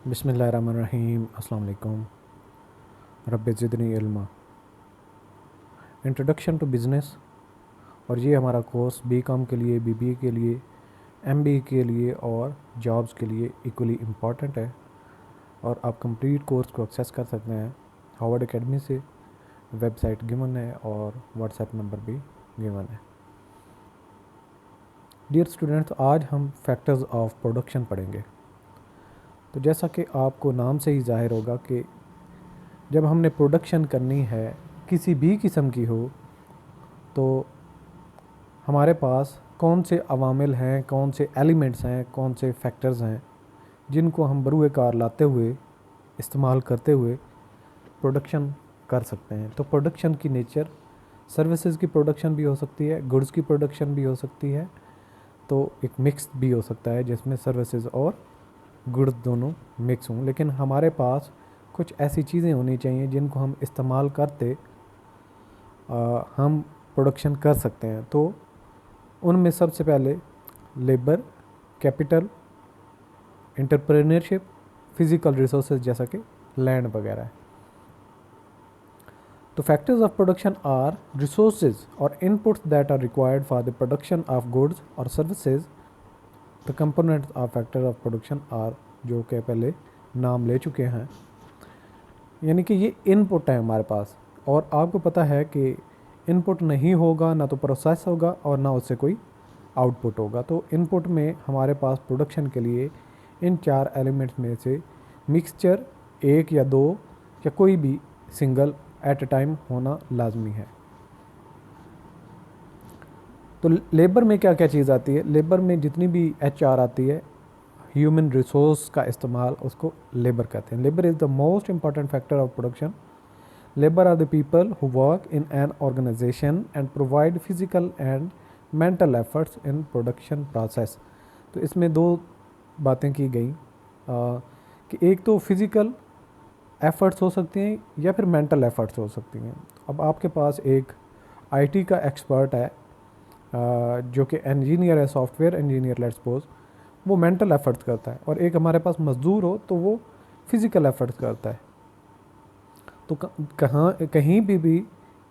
बिस्मिल्लाहिर्रहमानिर्रहीम। अस्सलाम वालेकुम। रब्बि ज़िदनी इल्मा। Introduction to business. और ये हमारा कोर्स बीकॉम के लिए, बीबीए के लिए, एमबीए के लिए और जॉब्स के लिए इक्वली इम्पॉर्टेंट है। और आप कंप्लीट कोर्स को एक्सेस कर सकते हैं हार्वर्ड एकेडमी से। वेबसाइट गिवन है और व्हाट्सएप नंबर भी गिवन है। डियर स्टूडेंट्स, आज हम फैक्टर्स ऑफ प्रोडक्शन पढ़ेंगे। तो जैसा कि आपको नाम से ही जाहिर होगा कि जब हमने प्रोडक्शन करनी है किसी भी किस्म की हो, तो हमारे पास कौन से अवामिल हैं, कौन से एलिमेंट्स हैं, कौन से फैक्टर्स हैं जिनको हम बरूए कार लाते हुए, इस्तेमाल करते हुए प्रोडक्शन कर सकते हैं। तो प्रोडक्शन की नेचर सर्विसेज की प्रोडक्शन भी हो सकती है, गुड्स की प्रोडक्शन भी हो सकती है, तो एक मिक्स भी हो सकता है जिसमें सर्विसेज और गुड्स दोनों मिक्स हों। लेकिन हमारे पास कुछ ऐसी चीज़ें होनी चाहिए जिनको हम इस्तेमाल करते हम प्रोडक्शन कर सकते हैं। तो उनमें सबसे पहले labour, capital, entrepreneurship, physical resources जैसा कि लैंड वगैरह है। तो factors of production are resources और inputs that are required for the production of goods और services. The components of factor of production are, जो कि पहले नाम ले चुके हैं, यानी कि ये इनपुट है हमारे पास। और आपको पता है कि इनपुट नहीं होगा ना तो प्रोसेस होगा और ना उससे कोई आउटपुट होगा। तो इनपुट में हमारे पास प्रोडक्शन के लिए इन चार एलिमेंट्स में से मिक्सचर एक या दो या कोई भी सिंगल एट अ टाइम होना लाजमी है। तो लेबर में क्या क्या चीज़ आती है? लेबर में जितनी भी एचआर आती है, ह्यूमन रिसोर्स का इस्तेमाल, उसको लेबर कहते हैं। Labour is the most important factor of production. Labor are the people who work in an organization and provide physical and mental efforts in production process। तो इसमें दो बातें की गई कि एक तो फिज़िकल एफ़र्ट्स हो सकती हैं या फिर मेंटल एफ़र्ट्स हो सकती हैं। अब आपके पास एक आईटी का एक्सपर्ट है जो कि इंजीनियर है, सॉफ्टवेयर इंजीनियर लेट्स सपोज, वो मेंटल एफ़र्ट्स करता है। और एक हमारे पास मज़दूर हो तो वो फिज़िकल एफ़र्ट्स करता है। तो कहीं भी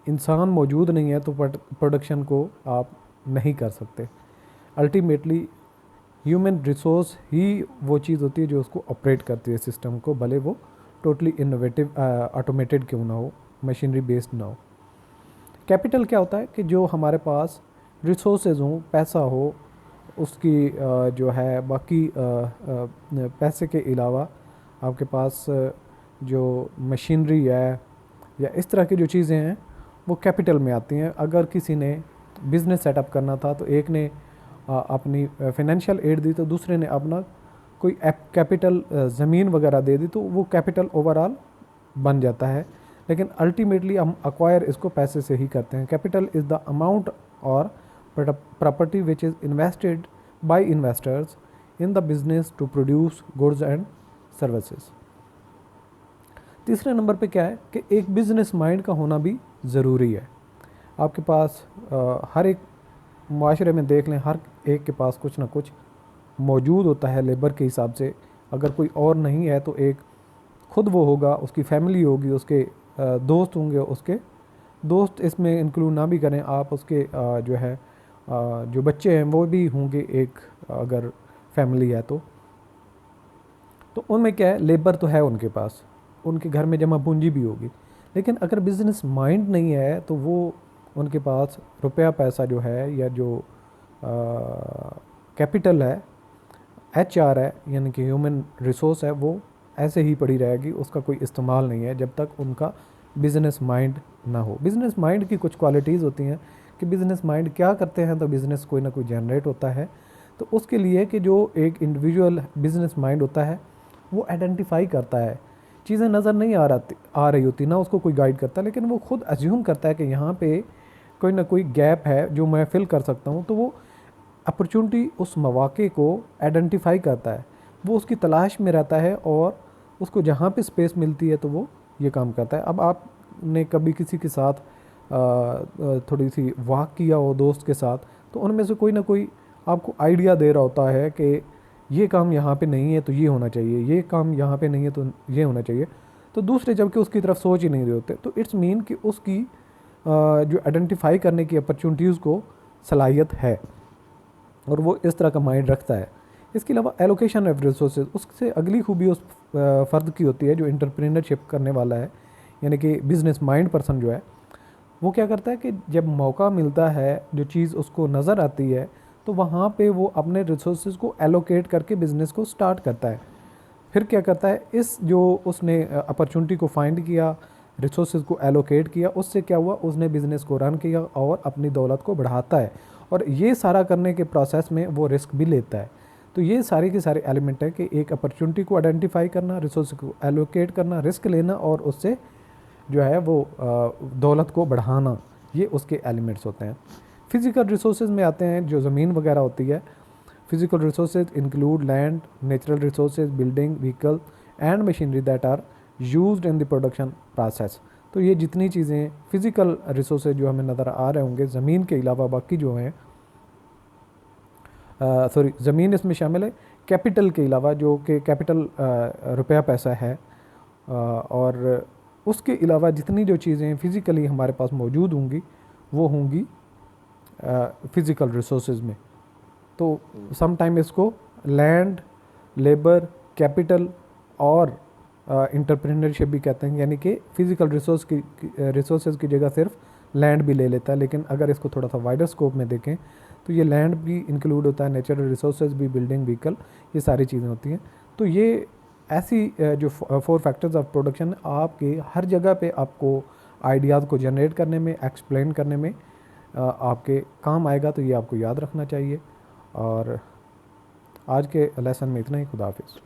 इंसान मौजूद नहीं है तो प्रोडक्शन को आप नहीं कर सकते। अल्टीमेटली ह्यूमन रिसोर्स ही वो चीज़ होती है जो उसको ऑपरेट करती है सिस्टम को, भले वो टोटली इनोवेटिव ऑटोमेटेड क्यों ना हो, मशीनरी बेस्ड ना हो। कैपिटल क्या होता है कि जो हमारे पास रिसोर्सेज हों, पैसा हो, उसकी जो है बाकी पैसे के अलावा आपके पास जो मशीनरी है या इस तरह की जो चीज़ें हैं वो कैपिटल में आती हैं। अगर किसी ने बिज़नेस सेटअप करना था तो एक ने अपनी फाइनेंशियल एड दी तो दूसरे ने अपना कोई कैपिटल ज़मीन वगैरह दे दी, तो वो कैपिटल ओवरऑल बन जाता है। लेकिन अल्टीमेटली हम अक्वायर इसको पैसे से ही करते हैं। कैपिटल इज़ द अमाउंट और property which is invested by investors in the business to produce goods and services. तीसरे नंबर पे क्या है कि एक बिज़नेस माइंड का होना भी ज़रूरी है। आपके पास हर एक माशरे में देख लें, हर एक के पास कुछ ना कुछ मौजूद होता है लेबर के हिसाब से। अगर कोई और नहीं है तो एक खुद वो होगा, उसकी फैमिली होगी, उसके दोस्त होंगे, उसके दोस्त इसमें इंक्लूड ना भी करें आप, उसके जो है जो बच्चे हैं वो भी होंगे एक, अगर फैमिली है तो उनमें क्या है, लेबर तो है उनके पास, उनके घर में जमा पूंजी भी होगी। लेकिन अगर बिज़नेस माइंड नहीं है तो वो उनके पास रुपया पैसा जो है या जो कैपिटल है, एचआर है, यानी कि ह्यूमन रिसोर्स है, वो ऐसे ही पड़ी रहेगी, उसका कोई इस्तेमाल नहीं है जब तक उनका बिज़नेस माइंड ना हो। बिज़नेस माइंड की कुछ क्वालिटीज़ होती हैं कि बिज़नेस माइंड क्या करते हैं तो बिज़नेस कोई ना कोई जनरेट होता है। तो उसके लिए कि जो एक इंडिविजुअल बिज़नेस माइंड होता है वो आइडेंटिफाई करता है, चीज़ें नज़र नहीं आ रही होती ना उसको कोई गाइड करता, लेकिन वो खुद अज्यूम करता है कि यहाँ पे कोई ना कोई गैप है जो मैं फिल कर सकता हूँ। तो वो अपॉर्चुनिटी, उस मौके को आइडेंटिफाई करता है, वो उसकी तलाश में रहता है और उसको जहाँ पे स्पेस मिलती है तो वो ये काम करता है। अब आपने कभी किसी के साथ थोड़ी सी वॉक किया हो दोस्त के साथ, तो उनमें से कोई ना कोई आपको आइडिया दे रहा होता है कि ये काम यहाँ पे नहीं है तो ये होना चाहिए, ये काम यहाँ पे नहीं है तो ये होना चाहिए, तो दूसरे जबकि उसकी तरफ सोच ही नहीं रहे होते। तो इट्स मीन कि उसकी जो आइडेंटिफाई करने की अपॉर्चुनिटीज़ को सलाहियत है और वो इस तरह का माइंड रखता है। इसके अलावा एलोकेशन ऑफ रिसोर्सेज, उससे अगली खूबी उस फ़र्द की होती है जो इंटरप्रेन्योरशिप करने वाला है, यानी कि बिजनेस माइंड पर्सन जो है, वो क्या करता है कि जब मौका मिलता है, जो चीज़ उसको नज़र आती है, तो वहाँ पे वो अपने रिसोर्सेज को एलोकेट करके बिज़नेस को स्टार्ट करता है। फिर क्या करता है, इस जो उसने अपॉर्चुनिटी को फाइंड किया, रिसोर्सेज को एलोकेट किया, उससे क्या हुआ, उसने बिज़नेस को रन किया और अपनी दौलत को बढ़ाता है। और ये सारा करने के प्रोसेस में वो रिस्क भी लेता है। तो ये सारे के सारे एलिमेंट है कि एक अपॉर्चुनिटी को आइडेंटिफाई करना, रिसोर्स को एलोकेट करना, रिस्क लेना और उससे जो है वो दौलत को बढ़ाना, ये उसके एलिमेंट्स होते हैं। फिज़िकल रिसोर्सेज में आते हैं जो ज़मीन वगैरह होती है। Physical resources include land, natural resources, building, vehicle and machinery that are used in the production process. तो ये जितनी चीज़ें फिज़िकल रिसोर्सेज जो हमें नज़र आ रहे होंगे, ज़मीन के अलावा बाकी जो हैं, ज़मीन इसमें शामिल है, कैपिटल के अलावा, जो कि कैपिटल रुपया पैसा है, और उसके अलावा जितनी जो चीज़ें फ़िज़िकली हमारे पास मौजूद होंगी वो होंगी फ़िज़िकल रिसोर्सेज में। तो सम टाइम इसको लैंड, लेबर, कैपिटल और इंटरप्रेन्योरशिप भी कहते हैं, यानी कि फ़िज़िकल रिसोर्सेज की जगह सिर्फ लैंड भी ले लेता है। लेकिन अगर इसको थोड़ा सा वाइडर स्कोप में देखें तो ये लैंड भी इंक्लूड होता है, नेचुरल रिसोर्सेज भी, बिल्डिंग, व्हीकल, ये सारी चीज़ें होती हैं। तो ये ऐसी जो 4 फैक्टर्स ऑफ प्रोडक्शन आपके हर जगह पे आपको आइडियाज़ को जनरेट करने में, एक्सप्लेन करने में आपके काम आएगा। तो ये आपको याद रखना चाहिए। और आज के लेसन में इतना ही। खुदा हाफिज़।